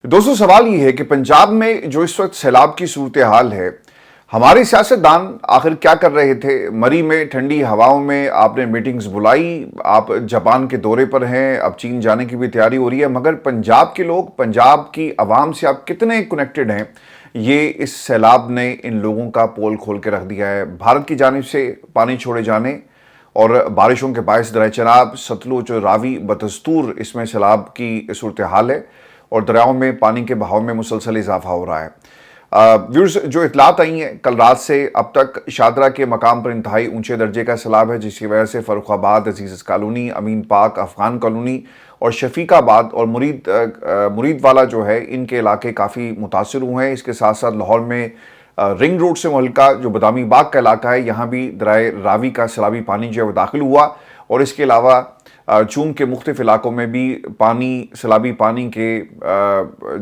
दोस्तों, सवाल ये है कि पंजाब में जो इस वक्त सैलाब की सूरत हाल है, हमारे सियासतदान आखिर क्या कर रहे थे? मरी में ठंडी हवाओं में आपने मीटिंग्स बुलाई, आप जापान के दौरे पर हैं, अब चीन जाने की भी तैयारी हो रही है, मगर पंजाब के लोग, पंजाब की आवाम से आप कितने कनेक्टेड हैं, ये इस सैलाब ने इन लोगों का पोल खोल के रख दिया है। भारत की जानिब से पानी छोड़े जाने और बारिशों के बायस दरिया चनाब, सतलुज और रावी बदस्तूर इसमें सैलाब की सूरत हाल है और दरियाओं में पानी के बहाव में मुसलसल इजाफा हो रहा है। व्यूअर्स, जो इतलात आई हैं कल रात से अब तक, शादरा के मकाम पर इंतहाई ऊंचे दर्जे का सैलाब है, जिसकी वजह से फर्रुखाबाद, अजीज़ कॉलोनी, अमीन पाक, अफगान कॉलोनी और शफीकाबाद और मुरीद वाला जो है, इनके इलाके काफ़ी मुतासर हुए हैं। इसके साथ साथ लाहौर में रिंग रोड से मुहल्का जो बदामी बाग का इलाका है, यहाँ भी दरियाए रावी का सैलाबी पानी जो है वो दाखिल हुआ और इसके अलावा चून के मुख्तलिफ इलाकों में भी पानी, सैलाबी पानी के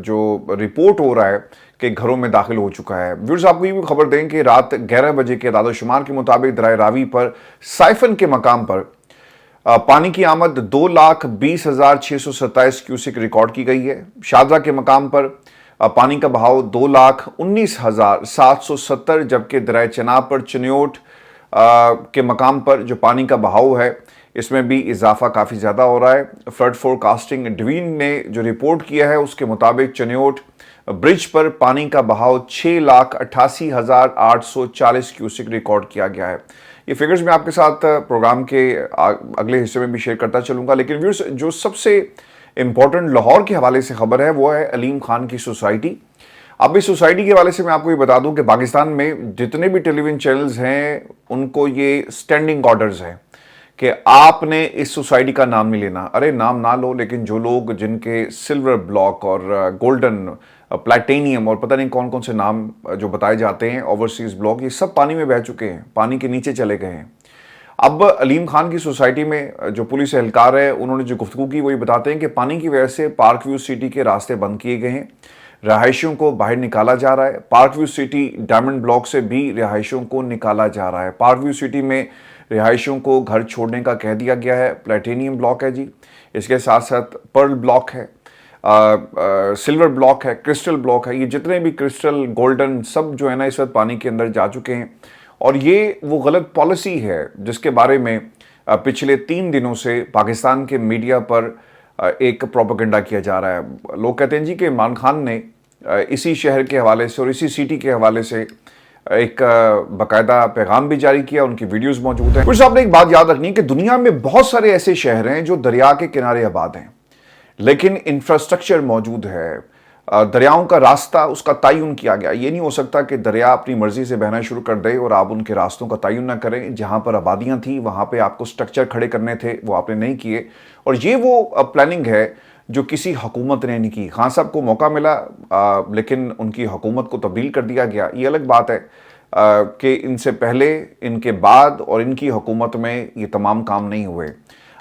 जो रिपोर्ट हो रहा है कि घरों में दाखिल हो चुका है। व्यूअर्स, आपको ये भी खबर दें कि रात 11 बजे के दादोशुमार के मुताबिक दरियाए रावी पर साइफन के मकाम पर पानी की आमद 2,20,627 क्यूसिक रिकॉर्ड की गई है। शादरा के मकाम पर पानी का बहाव 2,19,770, जबकि दरियाए चनाब पर चन्योट के मकाम पर जो पानी का बहाव है इसमें भी इजाफा काफ़ी ज़्यादा हो रहा है। फ्लड फोरकास्टिंग डिवीजन ने जो रिपोर्ट किया है उसके मुताबिक चन्योट ब्रिज पर पानी का बहाव 6,88,840 क्यूसिक रिकॉर्ड किया गया है। ये फिगर्स मैं आपके साथ प्रोग्राम के अगले हिस्से में भी शेयर करता चलूँगा, लेकिन व्यूअर्स, जो सबसे इम्पॉर्टेंट लाहौर के हवाले से खबर है वो है अलीम खान की सोसाइटी। अब इस सोसाइटी के हवाले से मैं आपको ये बता दूं कि पाकिस्तान में जितने भी टेलीविजन चैनल्स हैं उनको ये स्टैंडिंग ऑर्डर्स हैं कि आपने इस सोसाइटी का नाम नहीं लेना। अरे नाम ना लो, लेकिन जो लोग जिनके सिल्वर ब्लॉक और गोल्डन, प्लैटिनियम और पता नहीं कौन कौन से नाम जो बताए जाते हैं, ओवरसीज ब्लॉक, ये सब पानी में बह चुके हैं, पानी के नीचे चले गए हैं। अब अलीम खान की सोसाइटी में जो पुलिस एहलकार है उन्होंने जो गुफ्तगू की वही बताते हैं कि पानी की वजह से पार्क व्यू सिटी के रास्ते बंद किए गए हैं, रहायशियों को बाहर निकाला जा रहा है। Park view city diamond block से भी रहायशियों को निकाला जा रहा है। पार्क व्यू सिटी में रिहायशियों को घर छोड़ने का कह दिया गया है। प्लैटिनियम ब्लॉक है जी, इसके साथ साथ पर्ल ब्लॉक है, सिल्वर ब्लॉक है, क्रिस्टल ब्लॉक है। ये जितने भी क्रिस्टल, गोल्डन, सब जो है ना इस वक्त पानी के अंदर जा चुके हैं और ये वो गलत पॉलिसी है जिसके बारे में पिछले 3 दिनों से पाकिस्तान के मीडिया पर एक प्रोपेगेंडा किया जा रहा है। लोग कहते हैं जी कि इमरान खान ने इसी शहर के हवाले से और इसी सिटी के हवाले से एक बाकायदा पैगाम भी जारी किया, उनकी वीडियोस मौजूद हैं। फिर आपने एक बात याद रखनी है कि दुनिया में बहुत सारे ऐसे शहर हैं जो दरिया के किनारे आबाद हैं, लेकिन इंफ्रास्ट्रक्चर मौजूद है, दरियाओं का रास्ता उसका तयन किया गया। ये नहीं हो सकता कि दरिया अपनी मर्जी से बहना शुरू कर दे और आप उनके रास्तों का तयन ना करें। जहाँ पर आबादियाँ थी वहाँ पे आपको स्ट्रक्चर खड़े करने थे, वो आपने नहीं किए। और ये वो प्लानिंग है जो किसी हुकूमत ने नहीं की। खान साहब को मौका मिला लेकिन उनकी हुकूमत को तब्दील कर दिया गया। ये अलग बात है कि इनसे पहले, इनके बाद और इनकी हुकूमत में ये तमाम काम नहीं हुए।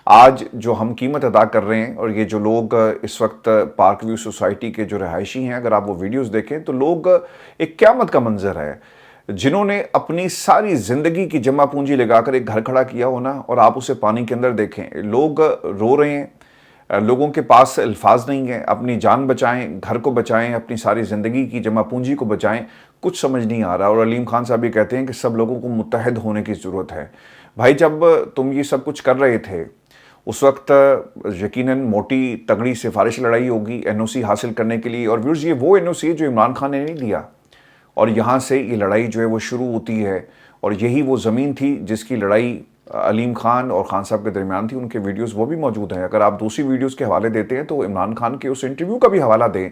आज जो हम कीमत अदा कर रहे हैं और ये जो लोग इस वक्त पार्क व्यू सोसाइटी के जो रहायशी हैं, अगर आप वो वीडियोस देखें तो लोग, एक क़यामत का मंजर है। जिन्होंने अपनी सारी ज़िंदगी की जमा पूंजी लगाकर एक घर खड़ा किया हो ना, और आप उसे पानी के अंदर देखें, लोग रो रहे हैं, लोगों के पास अल्फाज नहीं है। अपनी जान बचाएं, घर को बचाएं, अपनी सारी ज़िंदगी की जमा पूंजी को बचाएं, कुछ समझ नहीं आ रहा। और अलीम खान साहब ये कहते हैं कि सब लोगों को मुत्तहद होने की ज़रूरत है। भाई, जब तुम ये सब कुछ कर रहे थे उस वक्त यकीनन मोटी तगड़ी सिफारिश लड़ाई होगी एनओसी हासिल करने के लिए। और व्यूअर्स, ये वो एनओसी है जो इमरान खान ने नहीं दिया और यहाँ से ये लड़ाई जो है वो शुरू होती है। और यही वो ज़मीन थी जिसकी लड़ाई अलीम खान और खान साहब के दरमियान थी। उनके वीडियोस वो भी मौजूद हैं। अगर आप दूसरी वीडियोस के हवाले देते हैं तो इमरान खान के उस इंटरव्यू का भी हवाला दें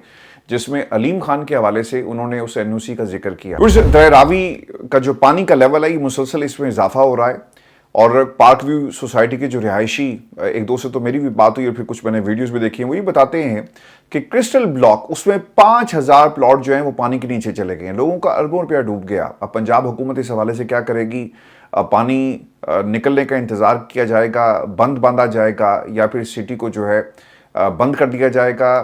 जिसमें अलीम खान के हवाले से उन्होंने उस एनओसी का जिक्र किया। उस दरिया रावी का जो पानी का लेवल है ये मुसलसल इसमें इजाफा हो रहा है। और पार्क व्यू सोसाइटी के जो रिहायशी, एक दो से तो मेरी भी बात हुई और फिर कुछ मैंने वीडियोस भी देखी हैं, वही बताते हैं कि क्रिस्टल ब्लॉक, उसमें 5,000 प्लॉट जो हैं वो पानी के नीचे चले गए हैं। लोगों का अरबों रुपया डूब गया। अब पंजाब हुकूमत इस हवाले से क्या करेगी? पानी निकलने का इंतज़ार किया जाएगा, बंद बांधा जाएगा, या फिर सिटी को जो है बंद कर दिया जाएगा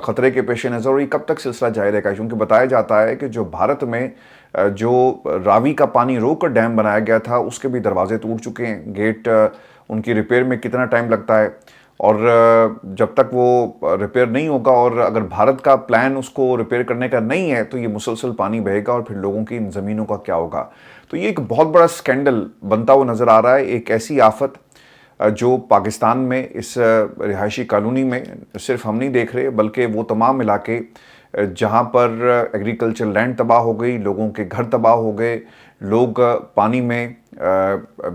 ख़तरे के पेश नज़र? और ये कब तक सिलसिला जारी रहेगा? क्योंकि बताया जाता है कि जो भारत में जो रावी का पानी रोक कर डैम बनाया गया था उसके भी दरवाजे टूट चुके हैं। गेट उनकी रिपेयर में कितना टाइम लगता है اور جب تک وہ ریپیئر نہیں ہوگا اور اگر بھارت کا پلان اس کو ریپیئر کرنے کا نہیں ہے تو یہ مسلسل پانی بہے گا اور پھر لوگوں کی ان زمینوں کا کیا ہوگا. تو یہ ایک بہت بڑا سکینڈل بنتا ہوا نظر آ رہا ہے. ایک ایسی آفت جو پاکستان میں اس رہائشی کالونی میں صرف ہم نہیں دیکھ رہے بلکہ وہ تمام علاقے جہاں پر ایگریکلچر لینڈ تباہ ہو گئی, لوگوں کے گھر تباہ ہو گئے, لوگ پانی میں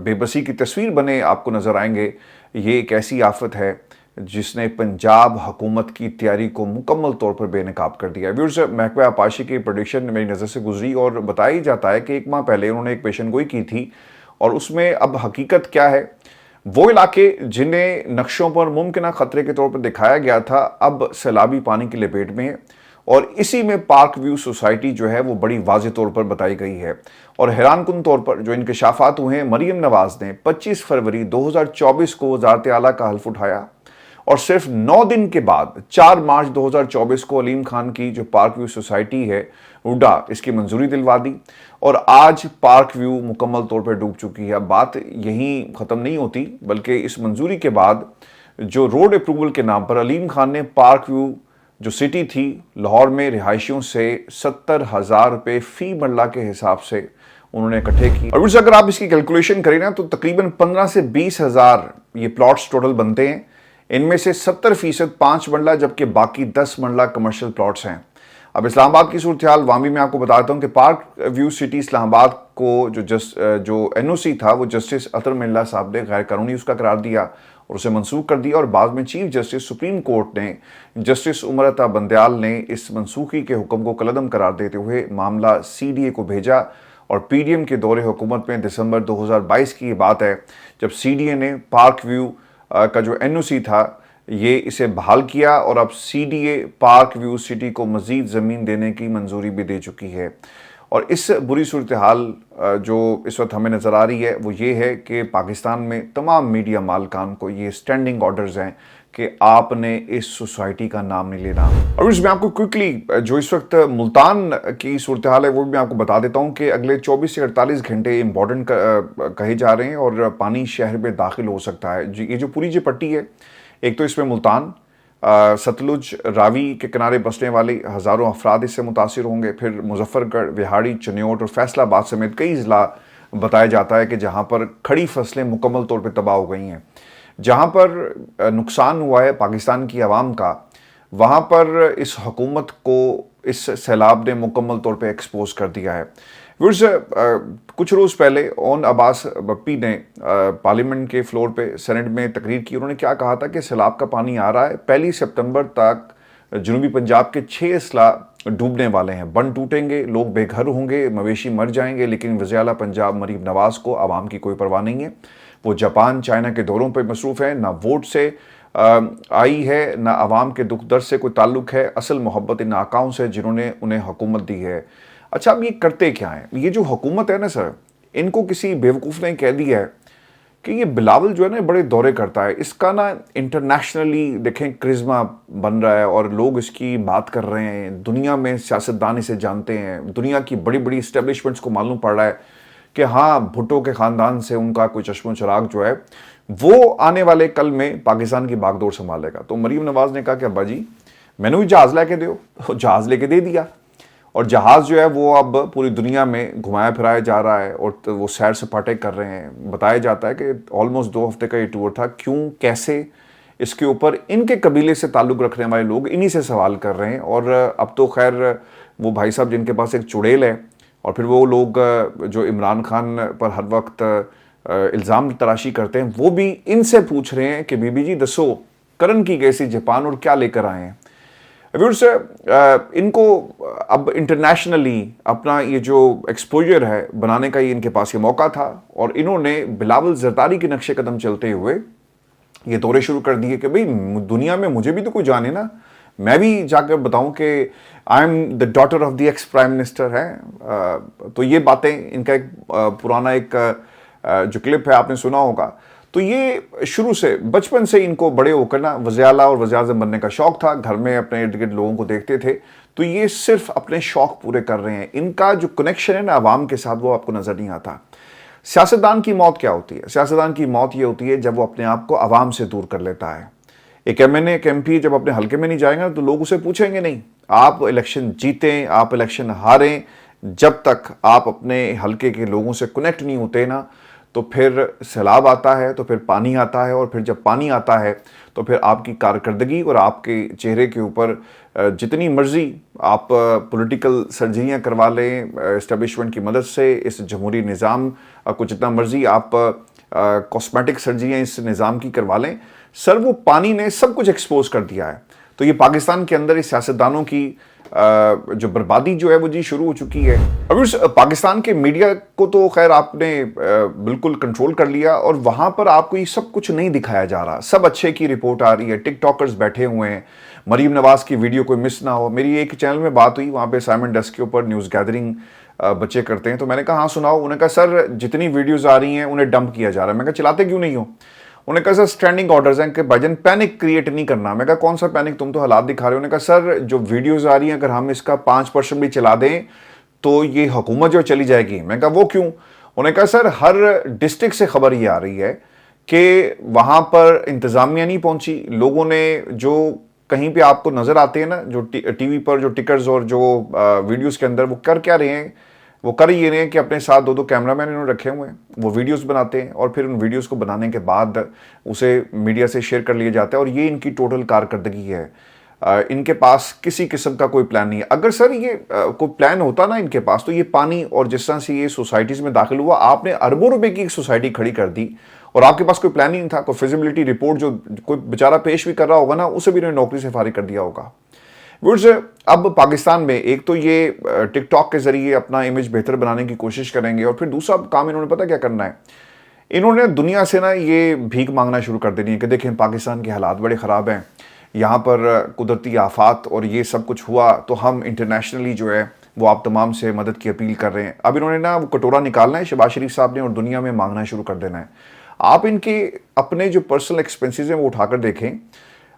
بے بسی کی تصویر بنے آپ کو نظر آئیں گے. یہ ایک ایسی آفت ہے جس نے پنجاب حکومت کی تیاری کو مکمل طور پر بے نقاب کر دیا ہے. ویورز, محکمہ آبپاشی کی پریڈکشن میری نظر سے گزری اور بتایا جاتا ہے کہ 1 ماہ پہلے انہوں نے ایک پیشن گوئی کی تھی اور اس میں اب حقیقت کیا ہے. وہ علاقے جنہیں نقشوں پر ممکنہ خطرے کے طور پر دکھایا گیا تھا اب سیلابی پانی کی لپیٹ میں ہے اور اسی میں پارک ویو سوسائٹی جو ہے وہ بڑی واضح طور پر بتائی گئی ہے. اور حیران کن طور پر جو انکشافات ہوئے ہیں, مریم نواز نے 25 فروری 2024 کو وزارت اعلیٰ کا حلف اٹھایا اور صرف 9 دن کے بعد 4 مارچ 2024 کو علیم خان کی جو پارک ویو سوسائٹی ہے اڈا اس کی منظوری دلوا دی اور آج پارک ویو مکمل طور پر ڈوب چکی ہے. اب بات یہیں ختم نہیں ہوتی بلکہ اس منظوری کے بعد جو روڈ اپروول کے نام پر علیم خان نے پارک ویو جو سٹی تھی لاہور میں رہائشیوں سے 70,000 روپے فی مرلہ کے حساب سے انہوں نے اکٹھے کی. اور اگر آپ اس کی کیلکولیشن کریں نا تو تقریباً 15 سے 20,000 یہ پلاٹس ٹوٹل بنتے ہیں. ان میں سے 70% 5 مرلہ جبکہ باقی 10 مرلہ کمرشل پلاٹس ہیں. اب اسلام آباد کی صورتحال وامی میں آپ کو بتاتا ہوں کہ پارک ویو سٹی اسلام آباد کو جو NOC تھا وہ جسٹس اطہر ملا صاحب نے غیر قانونی اس کا قرار دیا اور اسے منسوخ کر دیا اور بعد میں چیف جسٹس سپریم کورٹ نے جسٹس عمر عطا بندیال نے اس منسوخی کے حکم کو کالعدم قرار دیتے ہوئے معاملہ CDA کو بھیجا اور PDM کے دور حکومت میں دسمبر 2022 کی یہ بات ہے جب CDA نے پارک ویو کا جو NOC تھا یہ اسے بحال کیا اور اب CDA پارک ویو سٹی کو مزید زمین دینے کی منظوری بھی دے چکی ہے. اور اس بری صورتحال جو اس وقت ہمیں نظر آ رہی ہے وہ یہ ہے کہ پاکستان میں تمام میڈیا مالکان کو یہ سٹینڈنگ آرڈرز ہیں کہ آپ نے اس سوسائٹی کا نام نہیں لینا. اور اس میں آپ کو کوئکلی جو اس وقت ملتان کی صورتحال ہے وہ بھی میں آپ کو بتا دیتا ہوں کہ اگلے 24 سے 48 گھنٹے امپورٹنٹ کہے جا رہے ہیں اور پانی شہر میں داخل ہو سکتا ہے. یہ جو پوری پٹی ہے ایک تو اس میں ملتان, ستلج, راوی کے کنارے بسنے والے ہزاروں افراد اس سے متاثر ہوں گے. پھر مظفر گڑھ, وہاڑی, چنیوٹ اور فیصل آباد سمیت کئی اضلاع بتایا جاتا ہے کہ جہاں پر کھڑی فصلیں مکمل طور پہ تباہ ہو گئی ہیں. جہاں پر نقصان ہوا ہے پاکستان کی عوام کا وہاں پر اس حکومت کو اس سیلاب نے مکمل طور پہ ایکسپوز کر دیا ہے. ویورز, کچھ روز پہلے اون عباس بپی نے پارلیمنٹ کے فلور پہ سینٹ میں تقریر کی. انہوں نے کیا کہا تھا کہ سیلاب کا پانی آ رہا ہے, 1 سپتمبر تک جنوبی پنجاب کے 6 اضلاع ڈوبنے والے ہیں, بند ٹوٹیں گے, لوگ بے گھر ہوں گے, مویشی مر جائیں گے. لیکن وزیر اعلیٰ پنجاب مریم نواز کو عوام کی کوئی پرواہ نہیں ہے. وہ جاپان, چائنا کے دوروں پہ مصروف ہیں, نہ ووٹ سے آئی ہے نہ عوام کے دکھ درد سے کوئی تعلق ہے. اصل محبت ان آقاؤں سے جنہوں نے انہیں حکومت دی ہے. اچھا, اب یہ کرتے کیا ہیں؟ یہ جو حکومت ہے نا سر, ان کو کسی بیوقوف نے کہہ دیا ہے کہ یہ بلاول جو ہے نا بڑے دورے کرتا ہے, اس کا نا انٹرنیشنلی دیکھیں کرزما بن رہا ہے اور لوگ اس کی بات کر رہے ہیں, دنیا میں سیاستدان اسے جانتے ہیں, دنیا کی بڑی بڑی اسٹیبلشمنٹس کو معلوم پڑ رہا ہے کہ ہاں بھٹو کے خاندان سے ان کا کوئی چشم و چراغ جو ہے وہ آنے والے کل میں پاکستان کی باغ دور سنبھالے گا. تو مریم نواز نے کہا کہ ابا جی میں نے بھی جہاز لے کے دیو, جہاز لے کے دے دیا اور جہاز جو ہے وہ اب پوری دنیا میں گھمایا پھرایا جا رہا ہے اور وہ سیر سپاٹے کر رہے ہیں. بتایا جاتا ہے کہ آلموسٹ 2 ہفتے کا یہ ٹور تھا. کیوں, کیسے, اس کے اوپر ان کے قبیلے سے تعلق رکھنے والے لوگ انہی سے سوال کر رہے ہیں. اور اب تو خیر وہ بھائی صاحب جن کے پاس ایک چڑیل ہے اور پھر وہ لوگ جو عمران خان پر ہر وقت الزام تراشی کرتے ہیں وہ بھی ان سے پوچھ رہے ہیں کہ بی بی جی دسو کرن کی گئے سی جاپان اور کیا لے کر آئے ہیں. ویورز, ان کو اب انٹرنیشنلی اپنا یہ جو ایکسپوجر ہے بنانے کا یہ ان کے پاس یہ موقع تھا اور انہوں نے بلاول زرداری کے نقش قدم چلتے ہوئے یہ دورے شروع کر دیے کہ بھئی دنیا میں مجھے بھی تو کوئی جانے نا, میں بھی جا کر بتاؤں کہ I am the daughter of the ex prime minister ہے. تو یہ باتیں ان کا ایک پرانا ایک جو کلپ ہے آپ نے سنا ہوگا. تو یہ شروع سے بچپن سے ان کو بڑے ہو کر نا وزیر اعلیٰ اور وزیر اعظم بننے کا شوق تھا, گھر میں اپنے ارد گرد لوگوں کو دیکھتے تھے. تو یہ صرف اپنے شوق پورے کر رہے ہیں. ان کا جو کنیکشن ہے نا عوام کے ساتھ وہ آپ کو نظر نہیں آتا. سیاستدان کی موت کیا ہوتی ہے؟ سیاستدان کی موت یہ ہوتی ہے جب وہ اپنے آپ کو عوام سے دور کر لیتا ہے. एक MNA एक MP जब अपने हल्के में नहीं जाएगा तो लोग उसे पूछेंगे नहीं। आप इलेक्शन जीतें, आप इलेक्शन हारें, जब तक आप अपने हल्के के लोगों से कनेक्ट नहीं होते ना, तो फिर सैलाब आता है, तो फिर पानी आता है, और फिर जब पानी आता है तो फिर आपकी कारकर्दगी और आपके चेहरे के ऊपर जितनी मर्जी आप पॉलिटिकल सर्जरियां करवा लें इस्टेब्लिशमेंट की मदद से, इस जमहूरी निज़ाम को जितना मर्जी आप कॉस्मेटिक सर्जरियां इस निज़ाम की करवा लें, सर वो पानी ने सब कुछ एक्सपोज कर दिया है। तो ये पाकिस्तान के अंदर इस सियासतदानों की जो बर्बादी जो है वो जी शुरू हो चुकी है। अब उस पाकिस्तान के मीडिया को तो खैर आपने बिल्कुल कंट्रोल कर लिया, और वहां पर आपको ये सब कुछ नहीं दिखाया जा रहा, सब अच्छे की रिपोर्ट आ रही है, टिकटॉकर्स बैठे हुए हैं, मरीम नवाज की वीडियो कोई मिस ना हो। मेरी एक चैनल में बात हुई, वहां पे साइमन डेस्क के ऊपर न्यूज़ गैदरिंग बच्चे करते हैं, तो मैंने कहा हाँ सुनाओ। उन्होंने कहा सर जितनी वीडियोज़ आ रही हैं उन्हें डंप किया जा रहा है। मैं कहा चलाते क्यों नहीं हो? उन्होंने कहा सर स्टैंडिंग ऑर्डर्स हैं कि भाईजान पैनिक क्रिएट नहीं करना। मैं कहा कौन सा पैनिक, तुम तो हालात दिखा रहे हो। उन्होंने कहा सर जो वीडियोस आ रही हैं अगर हम इसका 5% भी चला दें तो ये हुकूमत जो चली जाएगी। मैं कहा वो क्यों? उन्होंने कहा सर हर डिस्ट्रिक्ट से खबर ये आ रही है कि वहाँ पर इंतज़ामिया नहीं पहुंची, लोगों ने जो कहीं पे आपको नज़र आते हैं ना जो टीवी पर जो टिकर्स और जो वीडियोज़ के अंदर, वो कर क्या रहे हैं? वो कर ये रहे हैं कि अपने साथ 2-2 कैमरामैन इन्होंने रखे हुए हैं, वो वीडियोस बनाते हैं और फिर उन वीडियोस को बनाने के बाद उसे मीडिया से शेयर कर लिया जाता है, और ये इनकी टोटल कारकर्दगी है। इनके पास किसी किस्म का कोई प्लान नहीं है। अगर सर ये कोई प्लान होता ना इनके पास, तो ये पानी और जिस तरह से ये सोसाइटीज़ में दाखिल हुआ, आपने अरबों रुपए की एक सोसाइटी खड़ी कर दी और आपके पास कोई प्लान ही नहीं था, कोई फिजिबिलिटी रिपोर्ट जो कोई बेचारा पेश भी कर रहा होगा ना, उसे भी इन्होंने नौकरी से फारिग कर दिया होगा। अब पाकिस्तान में एक तो ये टिकटॉक के जरिए अपना इमेज बेहतर बनाने की कोशिश करेंगे, और फिर दूसरा काम इन्होंने पता क्या करना है, इन्होंने दुनिया से ना ये भीख मांगना शुरू कर देनी है कि देखें पाकिस्तान के हालात बड़े ख़राब हैं, यहाँ पर कुदरती आफात और ये सब कुछ हुआ, तो हम इंटरनेशनली जो है वो आप तमाम से मदद की अपील कर रहे हैं। अब इन्होंने ना वो कटोरा निकालना है शहबाज शरीफ साहब ने और दुनिया में मांगना शुरू कर देना है। आप इनके अपने जो पर्सनल एक्सपेंसेस हैं वो उठाकर देखें।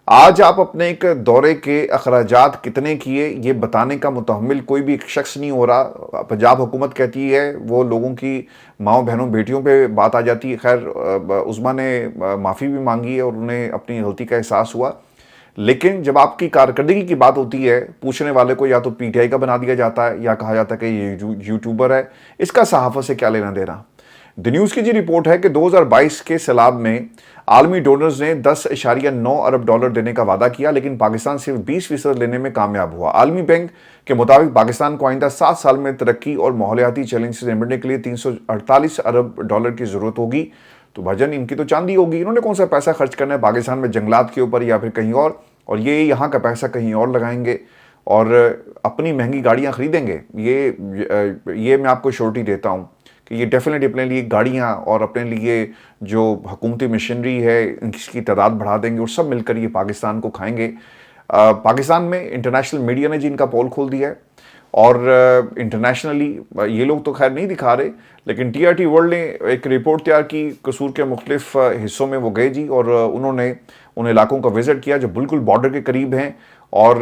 आज आप अपने एक दौरे के अखराजात कितने किए ये बताने का मुतहम्मिल कोई भी एक शख्स नहीं हो रहा। पंजाब हुकूमत कहती है वो लोगों की माँओं बहनों बेटियों पे बात आ जाती है। खैर उस्मा ने माफ़ी भी मांगी है और उन्हें अपनी गलती का एहसास हुआ, लेकिन जब आपकी कारकर्दगी की बात होती है, पूछने वाले को या तो PTI का बना दिया जाता है या कहा जाता है कि ये यूट्यूबर है, इसका सहाफ़त से क्या लेना देना। द न्यूज़ की जी रिपोर्ट है कि 2022 के सैलाब में आलमी डोनर्स ने 10.9 अरब डॉलर देने का वादा किया, लेकिन पाकिस्तान सिर्फ 20% लेने में कामयाब हुआ। आलमी बैंक के मुताबिक पाकिस्तान को आइंदा 7 साल में तरक्की और माहौलियाती चैलेंज से निपटने के लिए 348 अरब डॉलर की ज़रूरत होगी। तो भजन इनकी तो चांदी होगी, इन्होंने कौन सा पैसा खर्च करना है पाकिस्तान में जंगलात के ऊपर या फिर कहीं और ये यहाँ का पैसा कहीं और लगाएंगे और अपनी महंगी गाड़ियाँ खरीदेंगे। ये मैं आपको श्योरिटी देता हूँ कि ये डेफिनेटली अपने लिए गाड़ियाँ और अपने लिए जो हुकूमती मशीनरी है इसकी तादाद बढ़ा देंगे और सब मिलकर ये पाकिस्तान को खाएंगे। पाकिस्तान में इंटरनेशनल मीडिया ने जिनका पोल खोल दिया है और इंटरनेशनली ये लोग तो खैर नहीं दिखा रहे, लेकिन TRT वर्ल्ड ने एक रिपोर्ट तैयार की, कसूर के मुख्तलिफ हिस्सों में वो गए जी और उन्होंने उन इलाकों का विज़िट किया जो बिल्कुल बॉर्डर के करीब हैं, और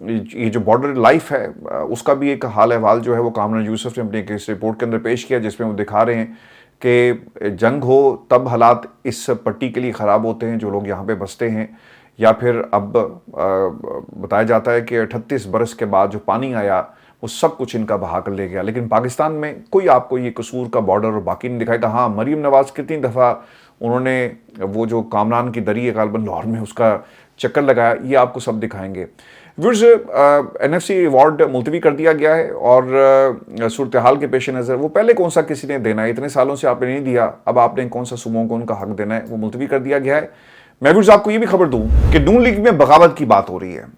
ये जो बॉर्डर लाइफ है उसका भी एक हाल अहवाल जो है वो कामरान यूसुफ ने अपने इस रिपोर्ट के अंदर पेश किया, जिसमें वो दिखा रहे हैं कि जंग हो तब हालात इस पट्टी के लिए ख़राब होते हैं जो लोग यहाँ पे बसते हैं, या फिर अब बताया जाता है कि 38 बरस के बाद जो पानी आया वो सब कुछ इनका बहा कर ले गया। लेकिन पाकिस्तान में कोई आपको ये कसूर का बॉर्डर और बाकी नहीं दिखाएगा। हाँ, मरीम नवाज कितनी दफ़ा उन्होंने वो जो कामरान की दरी है गालबन लाहौर में उसका चक्कर लगाया, ये आपको सब दिखाएंगे। व्यूअर्स, NFC अवार्ड मुलतवी कर दिया गया है और सूरत हाल के पेश नज़र वो पहले कौन सा किसी ने देना है, इतने सालों से आपने नहीं दिया, अब आपने कौन सा सूबों को उनका हक देना है, वो मुलतवी कर दिया गया है। मैं व्यूअर्स आपको ये भी खबर दूँ कि नून लीग में बगावत की बात हो रही है।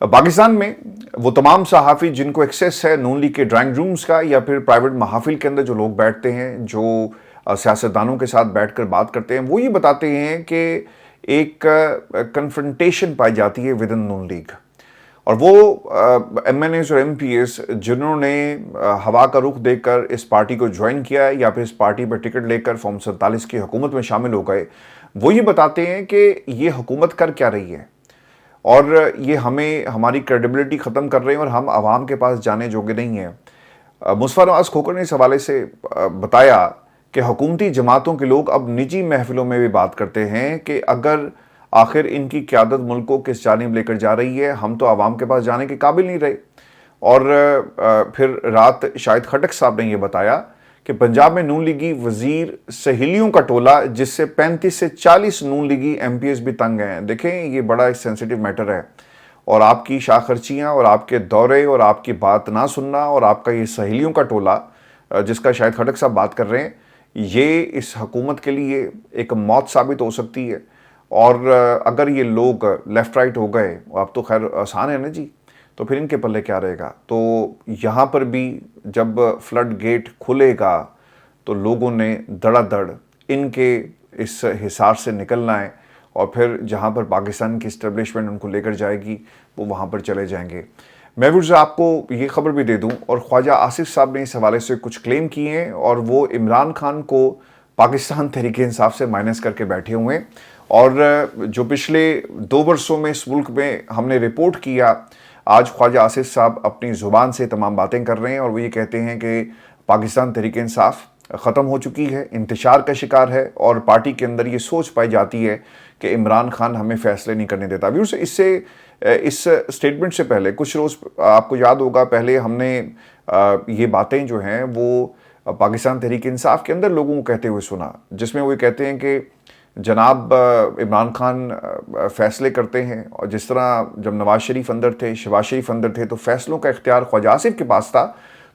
पाकिस्तान में वो तमाम सहाफ़ी जिनको एक्सेस है नून लीग के ड्राइंग रूम्स का या फिर प्राइवेट महाफिल के अंदर जो लोग बैठते हैं, जो सियासतदानों के साथ बैठकर बात करते हैं, वो ये बताते हैं कि एक कन्फ्रंटेशन पाई जाती है विद इन नून लीग, और वो MNAs और MPs जिन्होंने हवा का रुख देकर इस पार्टी को ज्वाइन किया है या फिर इस पार्टी पर टिकट लेकर फॉर्म 47 की हुकूमत में शामिल हो गए, वो ये बताते हैं कि ये हुकूमत कर क्या रही है और ये हमें हमारी क्रेडिबिलिटी ख़त्म कर रहे हैं और हम आवाम के पास जाने जोगे नहीं हैं। मुज़फ़्फ़र नवाज़ खोखर ने इस हवाले से बताया कि हुकूमती जमातों के लोग अब निजी महफिलों में भी बात करते हैं कि अगर آخر ان کی قیادت ملک کو کس جانب لے کر جا رہی ہے؟ ہم تو عوام کے پاس جانے کے قابل نہیں رہے۔ اور پھر رات شاہد خٹک صاحب نے یہ بتایا کہ پنجاب میں نون لیگی وزیر سہیلیوں کا ٹولہ، جس سے 35 سے 40 نون لیگی ایم پی ایس بھی تنگ ہیں۔ دیکھیں یہ بڑا سینسیٹیو میٹر ہے، اور آپ کی شاہ خرچیاں اور آپ کے دورے اور آپ کی بات نہ سننا اور آپ کا یہ سہیلیوں کا ٹولہ جس کا شاہد خٹک صاحب بات کر رہے ہیں، یہ اس حکومت کے لیے ایک موت ثابت ہو سکتی ہے۔ اور اگر یہ لوگ لیفٹ رائٹ ہو گئے، اب تو خیر آسان ہے نا جی، تو پھر ان کے پلے کیا رہے گا؟ تو یہاں پر بھی جب فلڈ گیٹ کھلے گا تو لوگوں نے دڑا دڑ ان کے اس حصار سے نکلنا ہے، اور پھر جہاں پر پاکستان کی اسٹیبلشمنٹ ان کو لے کر جائے گی وہ وہاں پر چلے جائیں گے۔ میں ویورز آپ کو یہ خبر بھی دے دوں، اور خواجہ آصف صاحب نے اس حوالے سے کچھ کلیم کیے ہیں، اور وہ عمران خان کو پاکستان تحریک انصاف سے مائنس کر کے بیٹھے ہوئے ہیں۔ اور جو پچھلے 2 برسوں میں اس ملک میں ہم نے رپورٹ کیا، آج خواجہ آصف صاحب اپنی زبان سے تمام باتیں کر رہے ہیں، اور وہ یہ کہتے ہیں کہ پاکستان تحریک انصاف ختم ہو چکی ہے، انتشار کا شکار ہے، اور پارٹی کے اندر یہ سوچ پائی جاتی ہے کہ عمران خان ہمیں فیصلے نہیں کرنے دیتا۔ اس سٹیٹمنٹ سے پہلے کچھ روز آپ کو یاد ہوگا، پہلے ہم نے یہ باتیں جو ہیں وہ پاکستان تحریک انصاف کے اندر لوگوں کو کہتے ہوئے سنا، جس میں وہ کہتے ہیں کہ جناب عمران خان فیصلے کرتے ہیں، اور جس طرح جب نواز شریف اندر تھے، شہباز شریف اندر تھے، تو فیصلوں کا اختیار خواجہ آصف کے پاس تھا،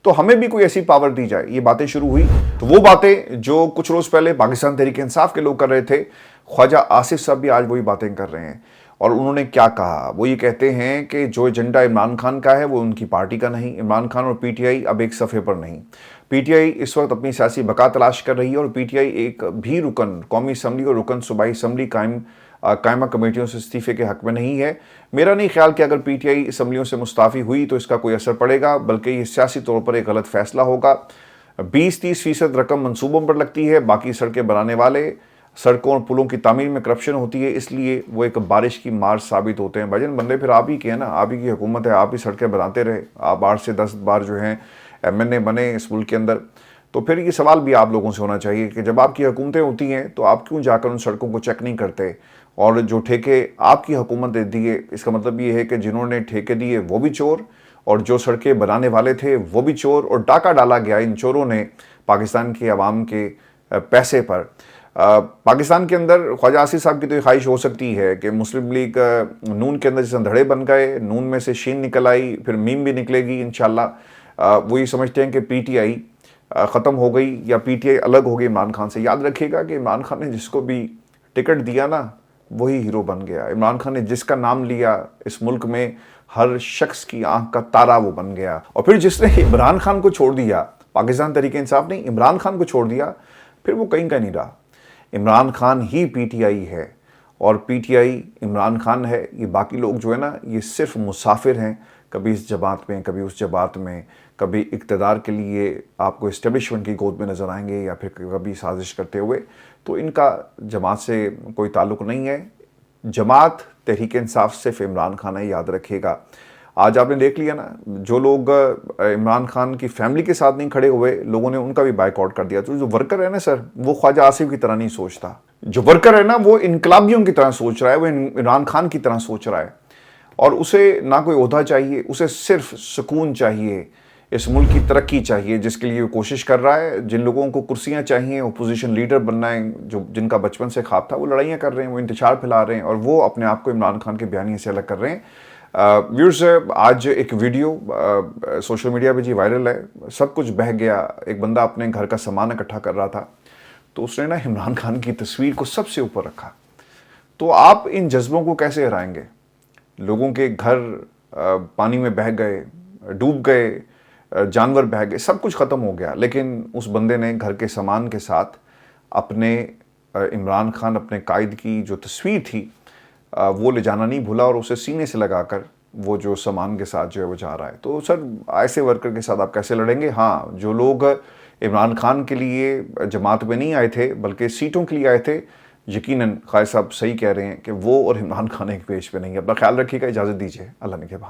تو ہمیں بھی کوئی ایسی پاور دی جائے۔ یہ باتیں شروع ہوئی، تو وہ باتیں جو کچھ روز پہلے پاکستان تحریک انصاف کے لوگ کر رہے تھے، خواجہ آصف صاحب بھی آج وہی باتیں کر رہے ہیں۔ اور انہوں نے کیا کہا؟ وہ یہ کہتے ہیں کہ جو ایجنڈا عمران خان کا ہے وہ ان کی پارٹی کا نہیں، عمران خان اور پی ٹی آئی اب ایک صفحے پر نہیں۔ پی ٹی آئی اس وقت اپنی سیاسی بقا تلاش کر رہی ہے، اور پی ٹی آئی ایک بھی رکن قومی اسمبلی اور رکن صوبائی اسمبلی قائمہ کمیٹیوں سے استعفے کے حق میں نہیں ہے۔ میرا نہیں خیال کہ اگر پی ٹی آئی اسمبلیوں سے مستعفی ہوئی تو اس کا کوئی اثر پڑے گا، بلکہ یہ سیاسی طور پر ایک غلط فیصلہ ہوگا۔ 20-30% رقم منصوبوں پر لگتی ہے، باقی سڑکیں بنانے والے، سڑکوں اور پلوں کی تعمیر میں کرپشن ہوتی ہے، اس لیے وہ ایک بارش کی مار ثابت ہوتے ہیں۔ بھائی بندے پھر آپ ہی کے ہیں نا، آپ ہی کی حکومت ہے، آپ ہی سڑکیں بناتے رہے، آپ 8 سے 10 بار جو ہیں ایم این اے بنے اس ملک کے اندر، تو پھر یہ سوال بھی آپ لوگوں سے ہونا چاہیے کہ جب آپ کی حکومتیں ہوتی ہیں تو آپ کیوں جا کر ان سڑکوں کو چیک نہیں کرتے؟ اور جو ٹھیکے آپ کی حکومت دے دیے، اس کا مطلب یہ ہے کہ جنہوں نے ٹھیکے دیے وہ بھی چور، اور جو سڑکیں بنانے والے تھے وہ بھی چور، اور ڈاکہ ڈالا گیا ان چوروں نے پاکستان کے عوام کے پیسے پر۔ پاکستان کے اندر خواجہ آصف صاحب کی تو یہ خواہش ہو سکتی ہے کہ مسلم لیگ نون کے اندر جیسے دھڑے بن گئے، نون میں سے شین نکل آئی، پھر میم بھی نکلے گی انشاءاللہ۔ وہ یہ سمجھتے ہیں کہ پی ٹی آئی ختم ہو گئی یا پی ٹی آئی الگ ہو گئی عمران خان سے۔ یاد رکھیے گا کہ عمران خان نے جس کو بھی ٹکٹ دیا نا وہی ہیرو بن گیا۔ عمران خان نے جس کا نام لیا اس ملک میں ہر شخص کی آنکھ کا تارا وہ بن گیا، اور پھر جس نے عمران خان کو چھوڑ دیا، پاکستان تحریک انصاف نے عمران خان کو چھوڑ دیا، پھر وہ کہیں کا نہیں رہا۔ عمران خان ہی پی ٹی آئی ہے، اور P T I Imran Khan ہے۔ یہ باقی لوگ جو ہے نا یہ صرف مسافر ہیں، کبھی اس جماعت میں کبھی اس جماعت میں، کبھی اقتدار کے لیے آپ کو اسٹیبلشمنٹ کی گود میں نظر آئیں گے، یا پھر کبھی سازش کرتے ہوئے۔ تو ان کا جماعت سے کوئی تعلق نہیں ہے۔ جماعت تحریک انصاف صرف عمران خان ہے، یاد رکھیے گا۔ آج آپ نے دیکھ لیا نا، جو لوگ عمران خان کی فیملی کے ساتھ نہیں کھڑے ہوئے، لوگوں نے ان کا بھی بائیک آؤٹ کر دیا۔ تو جو ورکر ہے نا سر، وہ خواجہ آصف کی طرح نہیں سوچتا۔ جو ورکر ہے نا وہ انقلابیوں کی طرح سوچ رہا ہے، وہ عمران خان کی طرح سوچ رہا ہے، اور اسے نہ کوئی عہدہ چاہیے، اسے صرف سکون چاہیے، اس ملک کی ترقی چاہیے، جس کے لیے وہ کوشش کر رہا ہے۔ جن لوگوں کو کرسیاں چاہیے، اپوزیشن لیڈر بننا ہے، جن کا بچپن سے خواب تھا، وہ لڑائیاں کر رہے ہیں، وہ انتشار پھیلا رہے ہیں، اور وہ اپنے آپ کو عمران خان کے بیانیے سے الگ کر رہے ہیں۔ ویورز، آج ایک ویڈیو سوشل میڈیا پہ جی وائرل ہے، سب کچھ بہہ گیا۔ ایک بندہ اپنے گھر کا سامان اکٹھا کر رہا تھا، تو اس نے نا عمران خان کی تصویر کو سب سے اوپر رکھا۔ تو آپ ان جذبوں کو کیسے ہرائیں گے؟ لوگوں کے گھر پانی میں بہہ گئے، ڈوب گئے، جانور بہہ گئے، سب کچھ ختم ہو گیا، لیکن اس بندے نے گھر کے سامان کے ساتھ اپنے عمران خان، اپنے قائد کی جو تصویر تھی وہ لے جانا نہیں بھولا، اور اسے سینے سے لگا کر وہ جو سامان کے ساتھ جو ہے وہ جا رہا ہے۔ تو سر ایسے ورکر کے ساتھ آپ کیسے لڑیں گے؟ ہاں، جو لوگ عمران خان کے لیے جماعت میں نہیں آئے تھے بلکہ سیٹوں کے لیے آئے تھے، یقیناً خالد صاحب صحیح کہہ رہے ہیں کہ وہ اور عمران خان ایک پیج پہ نہیں ہے۔ اپنا خیال رکھیے گا، اجازت دیجیے، اللہ نگہبان۔